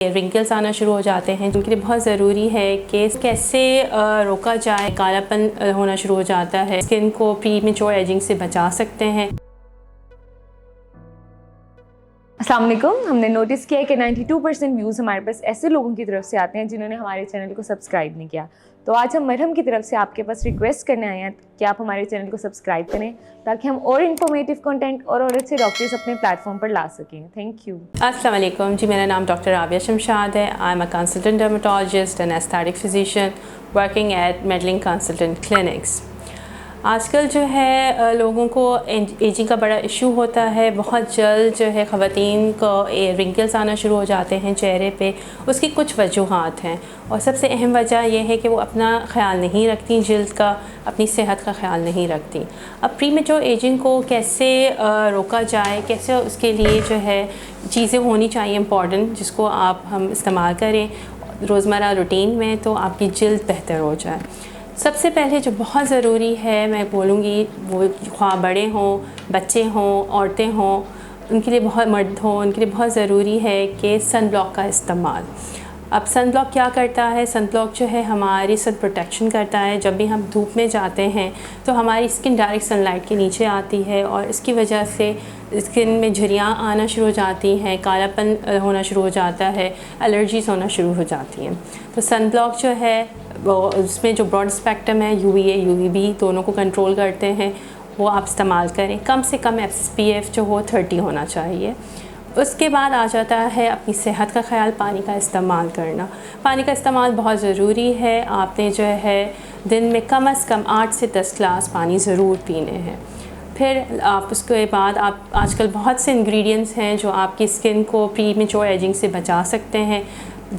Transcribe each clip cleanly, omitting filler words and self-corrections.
Wrinkles आना शुरू हो जाते हैं, जिनके लिए बहुत ज़रूरी है कि कैसे रोका जाए। कालापन होना शुरू हो जाता है, स्किन को प्रीमेच्योर एजिंग से बचा सकते हैं। अस्सलाम वालेकुम। हमने नोटिस किया है कि 92% व्यूज़ हमारे पास ऐसे लोगों की तरफ से आते हैं जिन्होंने हमारे चैनल को सब्सक्राइब नहीं किया। तो आज हम मरहम की तरफ से आपके पास रिक्वेस्ट करने आए हैं कि आप हमारे चैनल को सब्सक्राइब करें ताकि हम और इन्फॉर्मेटिव कंटेंट और अच्छे डॉक्टर्स अपने प्लेटफॉर्म पर ला सकें। Thank you. अस्सलाम वालेकुम जी, मेरा नाम डॉक्टर राबिया शमशाद है। I am a consultant dermatologist and aesthetic physician working at meddling consultant clinics. आजकल जो है लोगों को एजिंग का बड़ा इशू होता है। बहुत जल्द जो है ख़वातीन को रिंकल्स आना शुरू हो जाते हैं चेहरे पे। उसकी कुछ वजूहात हैं और सबसे अहम वजह यह है कि वो अपना ख़्याल नहीं रखती, जिल्द का, अपनी सेहत का ख़्याल नहीं रखती। अब प्रीमेच्योर एजिंग को कैसे रोका जाए, कैसे उसके लिए जो है चीज़ें होनी चाहिए इंपॉर्टेंट, जिसको हम इस्तेमाल करें रोज़मर्रा रूटीन में, तो आपकी जिल्द बेहतर हो जाए। सबसे पहले जो बहुत ज़रूरी है, मैं बोलूँगी, वो ख्वाह बड़े हों, बच्चे हों, औरतें हों, उनके लिए बहुत, मर्द हों, उनके लिए बहुत ज़रूरी है कि सन ब्लॉक का इस्तेमाल। अब सन ब्लॉक क्या करता है? सन ब्लॉक जो है हमारी सन प्रोटेक्शन करता है। जब भी हम धूप में जाते हैं तो हमारी स्किन डायरेक्ट सनलाइट के नीचे आती है और इसकी वजह से स्किन में झुर्रियाँ आना शुरू हो जाती हैं, कालापन होना शुरू हो जाता है, एलर्जीज़ होना शुरू हो जाती हैं। तो सन ब्लॉक जो है वो, उसमें जो ब्रॉड स्पेक्ट्रम है, UVA UVB दोनों को कंट्रोल करते हैं, वो आप इस्तेमाल करें। कम से कम SPF जो हो 30 होना चाहिए। उसके बाद आ जाता है अपनी सेहत का ख्याल, पानी का इस्तेमाल करना। पानी का इस्तेमाल बहुत ज़रूरी है। आपने जो है दिन में कम से कम 8 से 10 गिलास पानी ज़रूर पीने हैं। फिर आप उसके बाद आप आजकल बहुत से इंग्रेडिएंट्स हैं जो आपकी स्किन को प्रीमेच्योर एजिंग से बचा सकते हैं,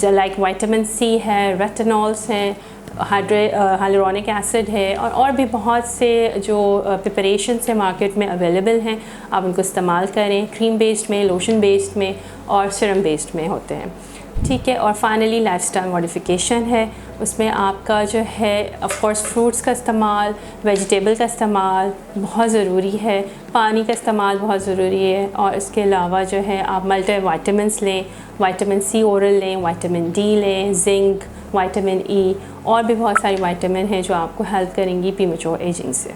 लाइक विटामिन C है, रेटिनॉल्स हैं, हाइलुरोनिक एसिड है और भी बहुत से जो प्रिपरेशंस हैं मार्केट में अवेलेबल हैं। आप उनको इस्तेमाल करें। क्रीम बेस्ड में, लोशन बेस्ड में और सीरम बेस्ड में होते हैं, ठीक है। और फाइनली लाइफस्टाइल मॉडिफिकेशन है, उसमें आपका जो है ऑफ कोर्स फ्रूट्स का इस्तेमाल, वेजिटेबल का इस्तेमाल बहुत ज़रूरी है, पानी का इस्तेमाल बहुत ज़रूरी है। और इसके अलावा जो है आप मल्टी विटामिन्स लें, विटामिन C ओरल लें, विटामिन D लें, जिंक, विटामिन E और भी बहुत सारी विटामिन हैं जो आपको हेल्प करेंगी प्रीमेच्योर एजिंग से।